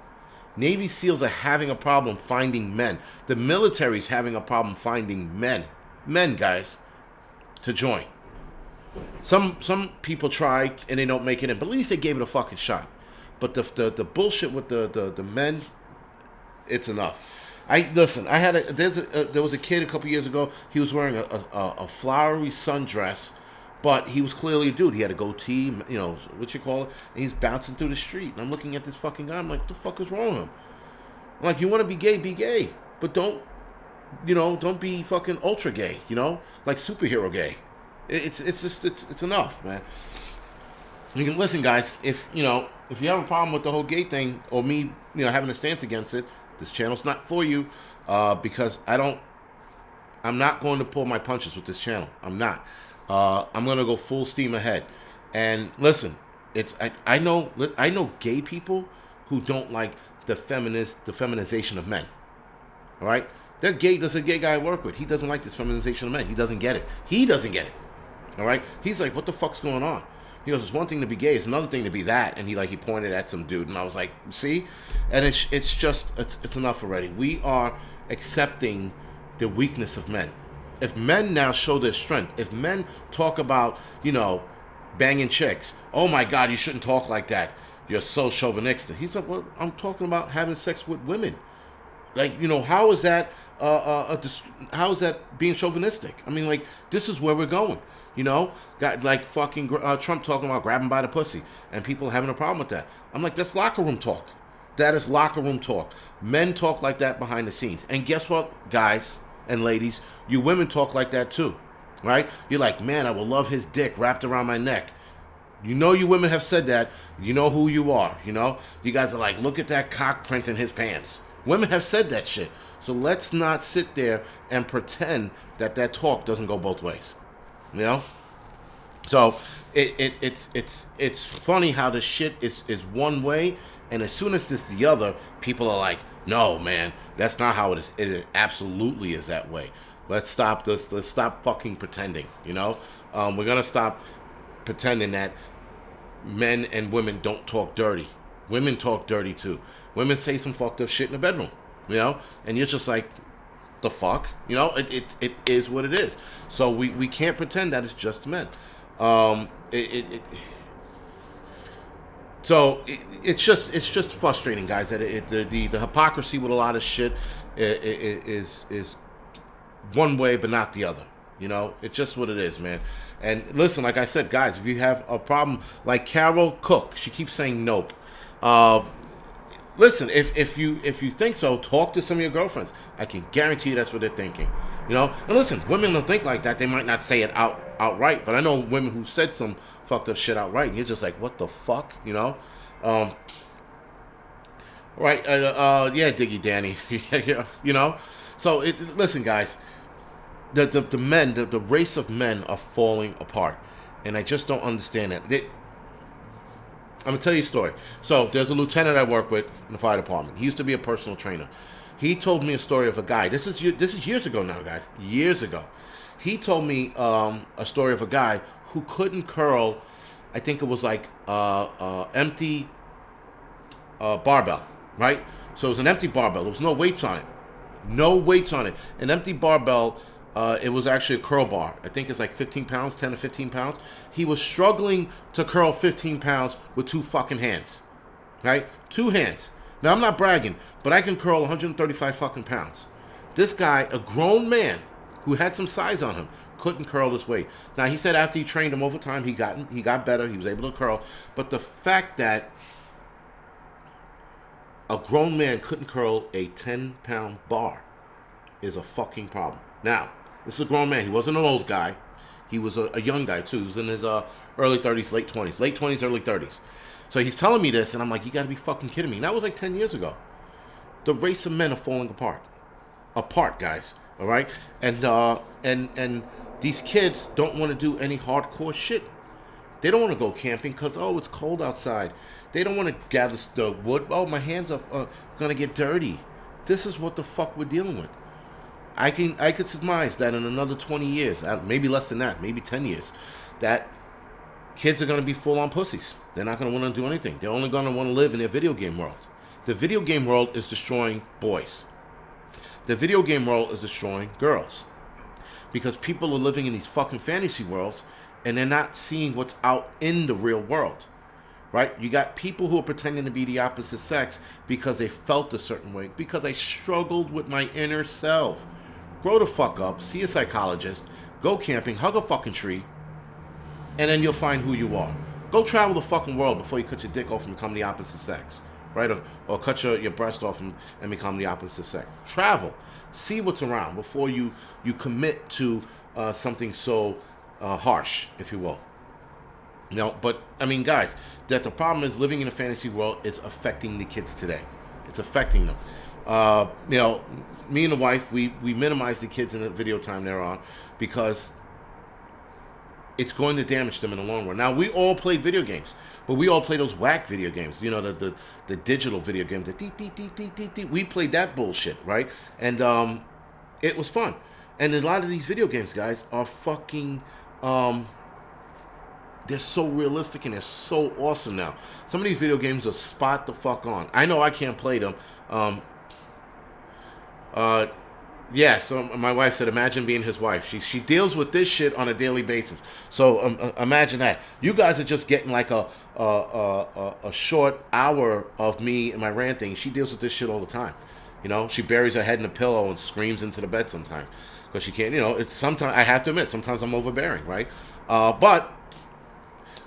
Navy SEALs are having a problem finding men. The military's having a problem finding men. Men, guys, to join. Some people try and they don't make it in, but at least they gave it a fucking shot. But the bullshit with the men, it's enough. There was a kid a couple years ago. He was wearing a flowery sundress, but he was clearly a dude. He had a goatee, what you call it, and he's bouncing through the street. And I'm looking at this fucking guy. I'm like, what the fuck is wrong with him? I'm like, you want to be gay, but don't be fucking ultra gay, like superhero gay. It's enough, man. You can listen, guys. If you have a problem with the whole gay thing, or me, having a stance against it, this channel's not for you, because I'm not going to pull my punches with this channel. I'm not. I'm going to go full steam ahead. And listen, I know gay people who don't like the feminization of men. All right? There's a gay guy I work with. He doesn't like this feminization of men. He doesn't get it. All right? He's like, what the fuck's going on? He goes, it's one thing to be gay, it's another thing to be that. And he pointed at some dude, and I was like, see? And it's enough already. We are accepting the weakness of men. If men now show their strength, if men talk about, banging chicks, oh my God, you shouldn't talk like that. You're so chauvinistic. He's like, well, I'm talking about having sex with women. Like, how is that how is that being chauvinistic? I mean, this is where we're going. Got like fucking Trump talking about grabbing by the pussy and people having a problem with that. I'm like, that's locker room talk. That is locker room talk. Men talk like that behind the scenes. And guess what, guys and ladies? You women talk like that too, right? You're like, man, I will love his dick wrapped around my neck. You women have said that. You know who you are, You guys are like, look at that cock print in his pants. Women have said that shit. So let's not sit there and pretend that talk doesn't go both ways. So it's funny how the shit is one way, and as soon as it's the other, people are like, no, man, that's not how it is. It absolutely is that way. Let's stop this. Let's stop fucking pretending. We're gonna stop pretending that men and women don't talk dirty. Women talk dirty too. Women say some fucked up shit in the bedroom, and you're just like, the fuck, it is what it is. So we can't pretend that it's just men. So it's just frustrating, guys. That the hypocrisy with a lot of shit is one way but not the other. It's just what it is, man. And listen, like I said, guys, if you have a problem, like Carol Cook, she keeps saying nope. Listen, if you think so, talk to some of your girlfriends. I can guarantee you that's what they're thinking. And listen, women don't think like that. They might not say it outright, but I know women who said some fucked up shit outright, and you're just like, what the fuck, Right? Yeah, Diggy Danny. So listen, guys, the men, the race of men are falling apart, and I just don't understand that. I'm going to tell you a story. So there's a lieutenant I work with in the fire department. He used to be a personal trainer. He told me a story of a guy. This is years ago now, guys. Years ago. He told me a story of a guy who couldn't curl, I think it was like empty barbell, right? So it was an empty barbell. There was no weights on it. No weights on it. An empty barbell It was actually a curl bar. I think it's like 15 pounds, 10 to 15 pounds. He was struggling to curl 15 pounds with 2 fucking hands. Right? 2 hands. Now, I'm not bragging, but I can curl 135 fucking pounds. This guy, a grown man who had some size on him, couldn't curl this weight. Now, he said after he trained him over time, he got better. He was able to curl. But the fact that a grown man couldn't curl a 10-pound bar is a fucking problem. Now, this is a grown man. He wasn't an old guy. He was a young guy, too. He was in his early 30s, late 20s. Late 20s, early 30s. So he's telling me this, and I'm like, you got to be fucking kidding me. And that was like 10 years ago. The race of men are falling apart. Apart, guys. All right? And these kids don't want to do any hardcore shit. They don't want to go camping because, oh, it's cold outside. They don't want to gather the wood. Oh, my hands are going to get dirty. This is what the fuck we're dealing with. I could surmise that in another 20 years, maybe less than that, maybe 10 years, that kids are going to be full-on pussies. They're not going to want to do anything. They're only going to want to live in their video game world. The video game world is destroying boys. The video game world is destroying girls. Because people are living in these fucking fantasy worlds, and they're not seeing what's out in the real world. Right? You got people who are pretending to be the opposite sex because they felt a certain way, because I struggled with my inner self. Grow the fuck up, see a psychologist, go camping, hug a fucking tree, and then you'll find who you are. Go travel the fucking world before you cut your dick off and become the opposite sex. Right? Or cut your breast off and become the opposite sex. Travel. See what's around before you commit to something so harsh, if you will. You know, but, I mean, guys, that the problem is living in a fantasy world is affecting the kids today. It's affecting them. You know, me and the wife, we minimize the kids in the video time they're on because it's going to damage them in the long run. Now, we all played video games, but we all play those whack video games. You know, the digital video games. We played that bullshit, right? And it was fun. And a lot of these video games, guys, are fucking... they're so realistic and they're so awesome now. Some of these video games are spot the fuck on. I know I can't play them. Yeah, so my wife said, imagine being his wife. She deals with this shit on a daily basis. So imagine that. You guys are just getting like a short hour of me and my ranting. She deals with this shit all the time. You know, she buries her head in a pillow and screams into the bed sometimes. Because she can't, you know, it's sometimes, I have to admit, sometimes I'm overbearing, right? But...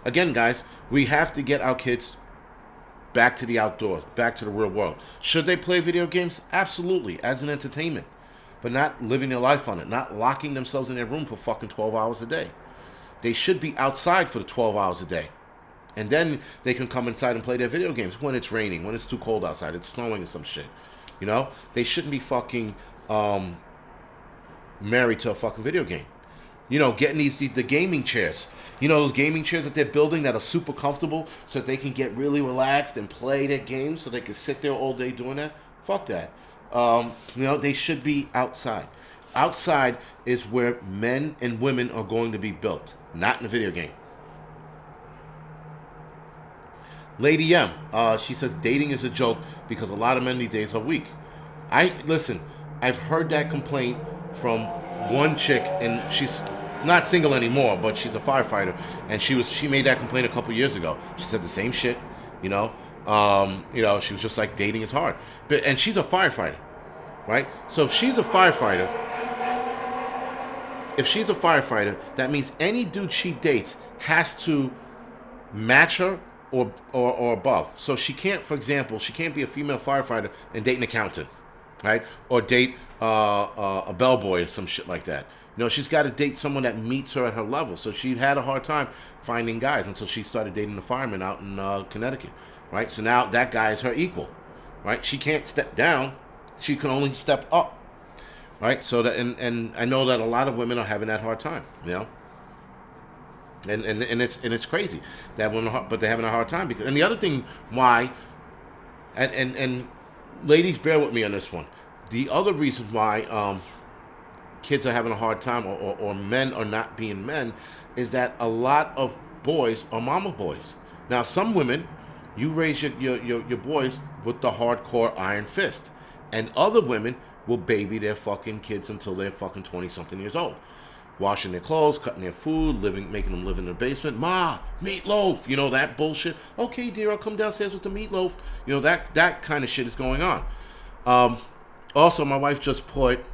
again, guys, we have to get our kids back to the outdoors, back to the real world. Should they play video games? Absolutely, as an entertainment. But not living their life on it, not locking themselves in their room for fucking 12 hours a day. They should be outside for the 12 hours a day. And then they can come inside and play their video games when it's raining, when it's too cold outside, it's snowing or some shit. You know? They shouldn't be fucking married to a fucking video game. You know, getting the gaming chairs. You know, those gaming chairs that they're building that are super comfortable so that they can get really relaxed and play their games so they can sit there all day doing that. Fuck that. You know, they should be outside. Outside is where men and women are going to be built, not in a video game. Lady M, she says dating is a joke because a lot of men these days are weak. Listen, I've heard that complaint from one chick, and she's not single anymore, but she's a firefighter, and she made that complaint a couple years ago. She said the same shit, you know. You know, she was just like, dating is hard, and she's a firefighter, right? So if she's a firefighter, that means any dude she dates has to match her or above. So she can't, for example, she can't be a female firefighter and date an accountant, right? Or date a bellboy or some shit like that. You know, she's got to date someone that meets her at her level. So she had a hard time finding guys until she started dating the fireman out in Connecticut, right? So now that guy is her equal, right? She can't step down. She can only step up, right? So that, and I know that a lot of women are having that hard time, you know? And it's crazy that women, but they're having a hard time because. And the other thing why, and ladies, bear with me on this one. The other reason why kids are having a hard time, or men are not being men, is that a lot of boys are mama boys. Now, some women, you raise your boys with the hardcore iron fist, and other women will baby their fucking kids until they're fucking 20-something years old. Washing their clothes, cutting their food, making them live in the basement. Ma, meatloaf, that bullshit. Okay, dear, I'll come downstairs with the meatloaf. That kind of shit is going on. Also, my wife just put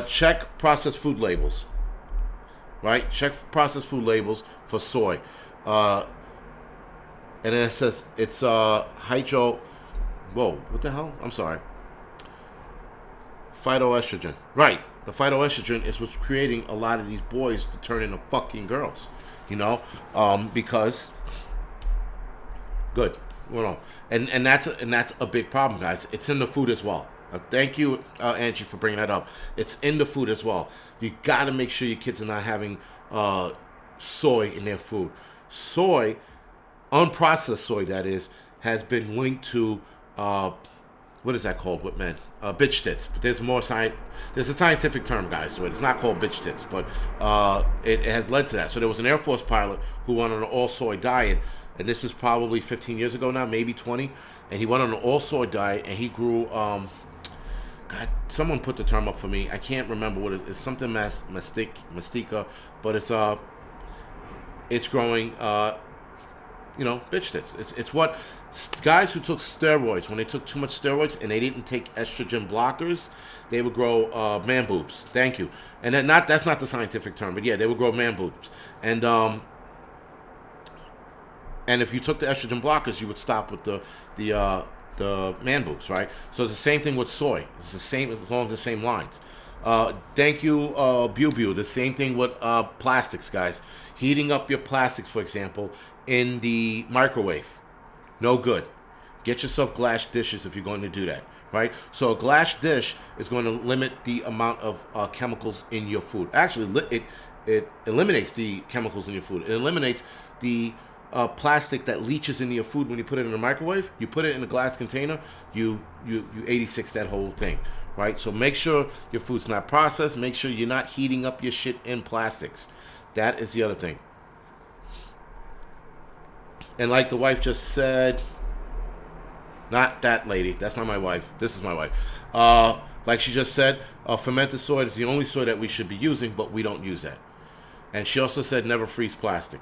check processed food labels. Right? Check processed food labels for soy. And then it says it's hydro. Whoa, what the hell? I'm sorry. Phytoestrogen. Right. The phytoestrogen is what's creating a lot of these boys to turn into fucking girls. Because good. And that's a big problem, guys. It's in the food as well. Thank you, Angie, for bringing that up. It's in the food as well. You got to make sure your kids are not having soy in their food. Soy, unprocessed soy, that is, has been linked to what is that called with men? Bitch tits. But there's a scientific term, guys, to it. It's not called bitch tits, but it has led to that. So there was an Air Force pilot who went on an all soy diet, and this is probably 15 years ago now, maybe 20. And he went on an all soy diet, and he grew. God, someone put the term up for me. I can't remember what it is. It's something mastica, but it's growing. Bitch tits. It's what guys who took steroids, when they took too much steroids and they didn't take estrogen blockers, they would grow man boobs. Thank you. And that's not the scientific term, but yeah, they would grow man boobs. And if you took the estrogen blockers, you would stop with the man boobs, right? So it's the same thing with soy. It's the same, along the same lines. Thank you, Bu. The same thing with plastics, guys. Heating up your plastics, for example, in the microwave. No good. Get yourself glass dishes if you're going to do that, right? So a glass dish is going to limit the amount of chemicals in your food. Actually, it eliminates the chemicals in your food. It eliminates the plastic that leaches into your food when you put it in the microwave. You put it in a glass container, you 86 that whole thing, right? So make sure your food's not processed. Make sure you're not heating up your shit in plastics. That is the other thing. And like the wife just said, not that lady, that's not my wife, this is my wife. Like she just said, fermented soy is the only soy that we should be using, but we don't use that. And she also said never freeze plastic.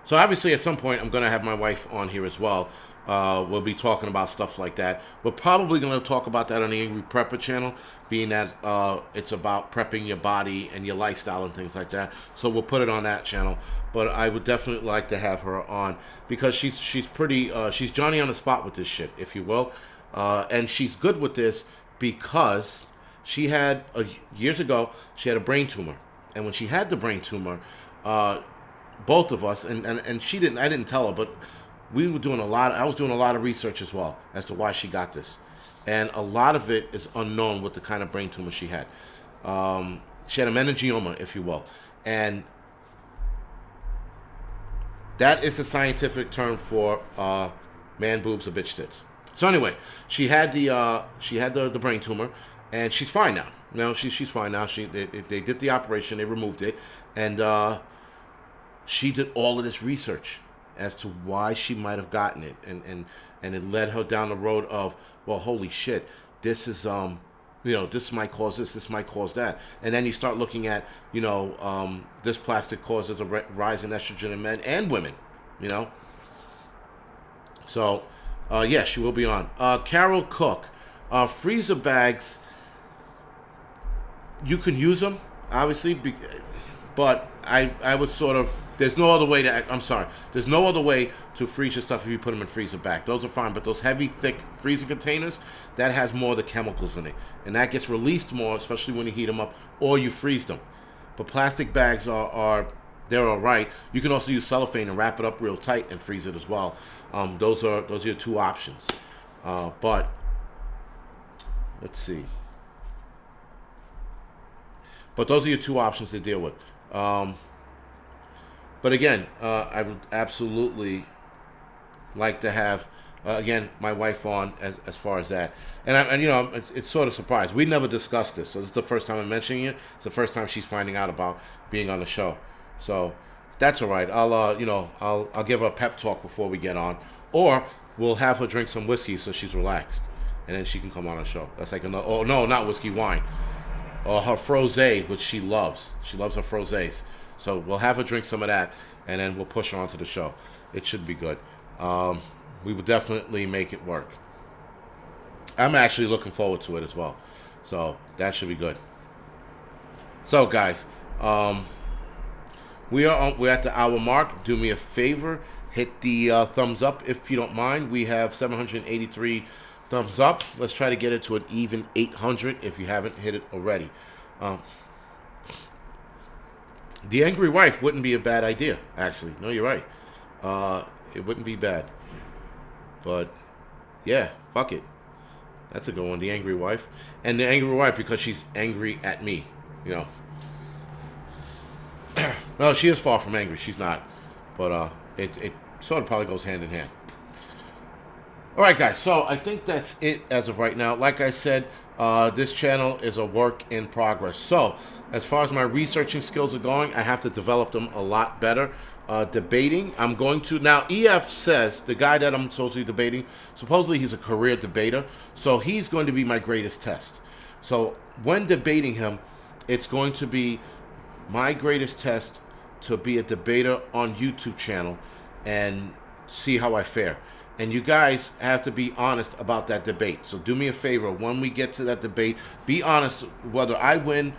So obviously at some point I'm going to have my wife on here as well. We'll be talking about stuff like that. We're probably going to talk about that on the Angryprepper channel, being that it's about prepping your body and your lifestyle and things like that. So we'll put it on that channel. But I would definitely like to have her on because she's pretty, she's Johnny on the spot with this shit, if you will. And she's good with this because she had, years ago, she had a brain tumor. And when she had the brain tumor, both of us, and she didn't, I didn't tell her, but we were doing I was doing a lot of research as well as to why she got this. And a lot of it is unknown with the kind of brain tumor she had. She had a meningioma, if you will. And that is a scientific term for man boobs or bitch tits. So anyway, she had the brain tumor, and she's fine now. She's fine now. They did the operation, they removed it, and she did all of this research as to why she might have gotten it, and it led her down the road of, well, holy shit, this is this might cause this might cause that, and then you start looking at this plastic causes a rise in estrogen in men and women, So yeah, she will be on. Carol Cook, freezer bags. You can use them, obviously, but I would sort of. There's no other way There's no other way to freeze your stuff if you put them in freezer bag. Those are fine, but those heavy, thick freezer containers, that has more of the chemicals in it, and that gets released more, especially when you heat them up or you freeze them. But plastic bags they're all right. You can also use cellophane and wrap it up real tight and freeze it as well. Those are your two options. But let's see. But those are your two options to deal with. But again, I would absolutely like to have again my wife on as far as that, and it's sort of surprised. We never discussed this, so this is the first time I'm mentioning it. It's the first time she's finding out about being on the show, so that's all right. I'll give her a pep talk before we get on, or we'll have her drink some whiskey so she's relaxed, and then she can come on our show. That's like another. Oh no, not whiskey wine. Her frosé, which she loves. She loves her frosés. So we'll have her drink some of that, and then we'll push her onto the show. It should be good. We will definitely make it work. I'm actually looking forward to it as well. So that should be good. So guys, we're at the hour mark. Do me a favor, hit the thumbs up if you don't mind. We have 783 thumbs up. Let's try to get it to an even 800 if you haven't hit it already. The Angry Wife wouldn't be a bad idea, actually. No, you're right. It wouldn't be bad. But yeah, fuck it. That's a good one. The Angry Wife. And the Angry Wife because she's angry at me. You know. No, she is far from angry. She's not. But it sort of probably goes hand in hand. All right, guys. So I think that's it as of right now. Like I said, this channel is a work in progress. So as far as my researching skills are going, I have to develop them a lot better. Debating, I'm going to now. EF says the guy that I'm supposedly debating, supposedly he's a career debater, so he's going to be my greatest test. So when debating him, it's going to be my greatest test to be a debater on YouTube channel and see how I fare. And you guys have to be honest about that debate. So do me a favor, when we get to that debate, be honest whether I won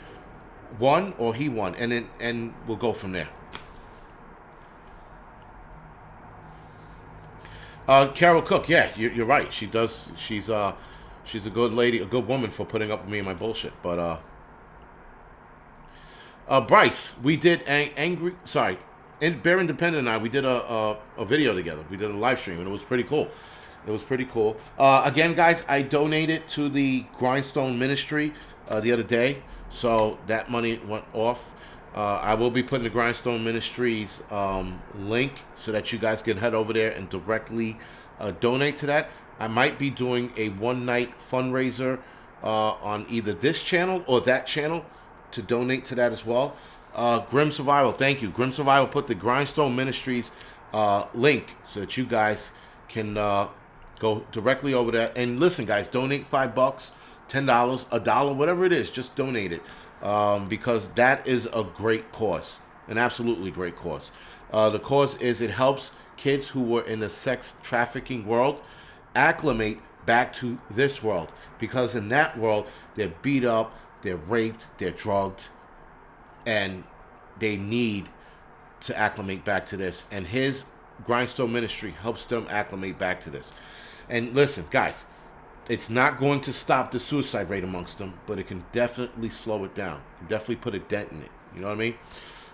or he won, and we'll go from there. Carol Cook, yeah, you're right. She does. She's a good lady, a good woman for putting up with me and my bullshit. But Bryce, we did Bear Independent and I, we did a video together. We did a live stream, and it was pretty cool. It was pretty cool. Again, guys, I donated to the Grindstone Ministry the other day, so that money went off. I will be putting the Grindstone Ministries link so that you guys can head over there and directly donate to that. I might be doing a one-night fundraiser on either this channel or that channel to donate to that as well. Grim Survival, thank you. Grim Survival put the Grindstone Ministries link so that you guys can go directly over there. And listen, guys, donate $5, $10, $1, whatever it is. Just donate it. Because that is a great cause, an absolutely great cause. The cause is it helps kids who were in the sex trafficking world acclimate back to this world, because in that world they're beat up, they're raped, they're drugged, and they need to acclimate back to this. And his Grindstone Ministry helps them acclimate back to this. And listen, guys, it's not going to stop the suicide rate amongst them, but it can definitely slow it down. Definitely put a dent in it. You know what I mean?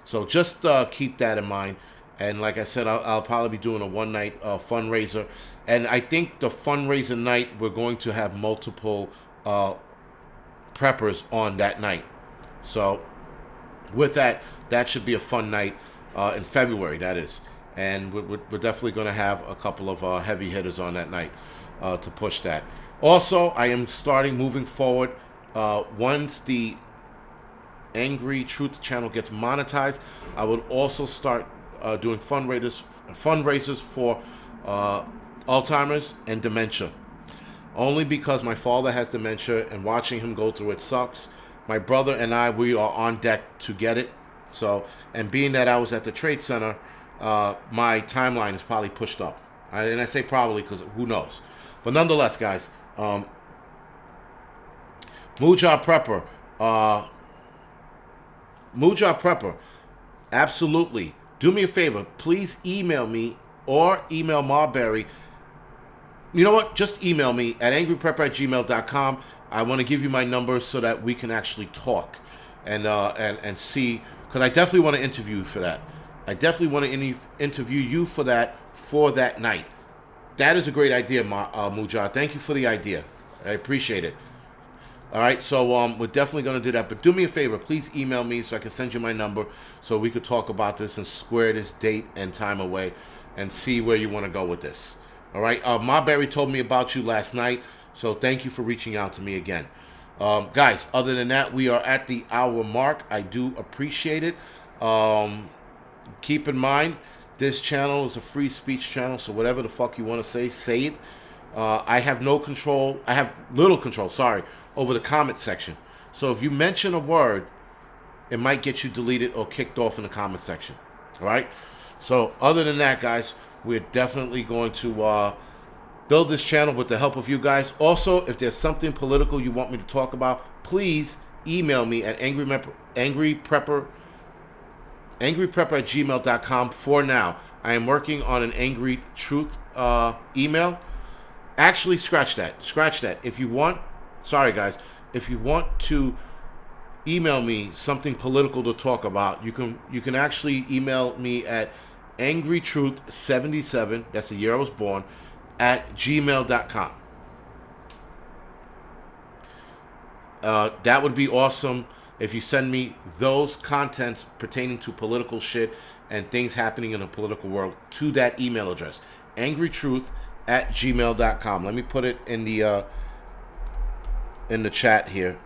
So just keep that in mind. And like I said, I'll probably be doing a one-night fundraiser. And I think the fundraiser night, we're going to have multiple preppers on that night. So with that, that should be a fun night in February, that is. And we're definitely going to have a couple of heavy hitters on that night to push that. Also, I am moving forward, once the Angry Truth channel gets monetized, I will also start doing fundraisers for Alzheimer's and dementia. Only because my father has dementia, and watching him go through it sucks. My brother and I, we are on deck to get it. So, and being that I was at the Trade Center, my timeline is probably pushed up. And I say probably because who knows. But nonetheless, guys, Angryprepper, Angryprepper, absolutely. Do me a favor, please email me or email Marbury. You know what? Just email me at angryprepper@gmail.com. I want to give you my number so that we can actually talk and see, because I definitely want to interview you for that. I definitely want to interview you for that night. That is a great idea, Mujah. Thank you for the idea. I appreciate it. All right, so we're definitely going to do that. But do me a favor. Please email me so I can send you my number so we could talk about this and square this date and time away and see where you want to go with this. All right, Marbury told me about you last night, so thank you for reaching out to me again. Guys, other than that, we are at the hour mark. I do appreciate it. Keep in mind, this channel is a free speech channel, so whatever the fuck you want to say it. I have no control. I have little control, sorry, over the comment section. So if you mention a word, it might get you deleted or kicked off in the comment section. All right? So other than that, guys, we're definitely going to build this channel with the help of you guys. Also, if there's something political you want me to talk about, please email me at angryprepper@gmail.com. For now, I am working on an Angry Truth email. Actually, scratch that. If you want, sorry guys, if you want to email me something political to talk about, you can actually email me at angrytruth77, that's the year I was born, at gmail.com. That would be awesome if you send me those contents pertaining to political shit and things happening in the political world to that email address, angrytruth@gmail.com. Let me put it in the chat here.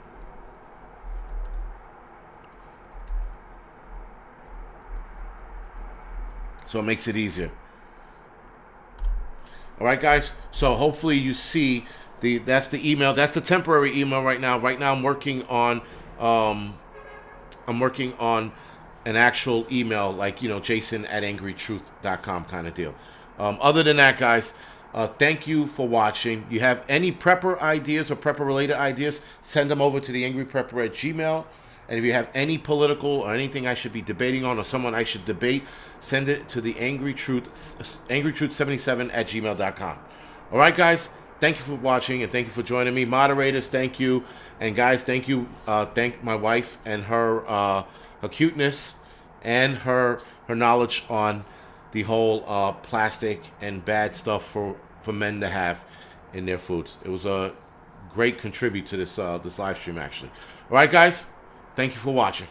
So it makes it easier. All right, guys. So hopefully you see that's the email. That's the temporary email right now. Right now I'm working on an actual email, like, Jason@angrytruth.com kind of deal. Other than that, guys, thank you for watching. You have any prepper ideas or prepper related ideas, send them over to the angryprepper@gmail. And if you have any political or anything I should be debating on or someone I should debate, send it to the angrytruth77@gmail.com. All right, guys. Thank you for watching and thank you for joining me. Moderators, thank you. And guys, thank you. Thank my wife and her cuteness and her knowledge on the whole plastic and bad stuff for men to have in their foods. It was a great contribute to this live stream, actually. All right, guys. Thank you for watching.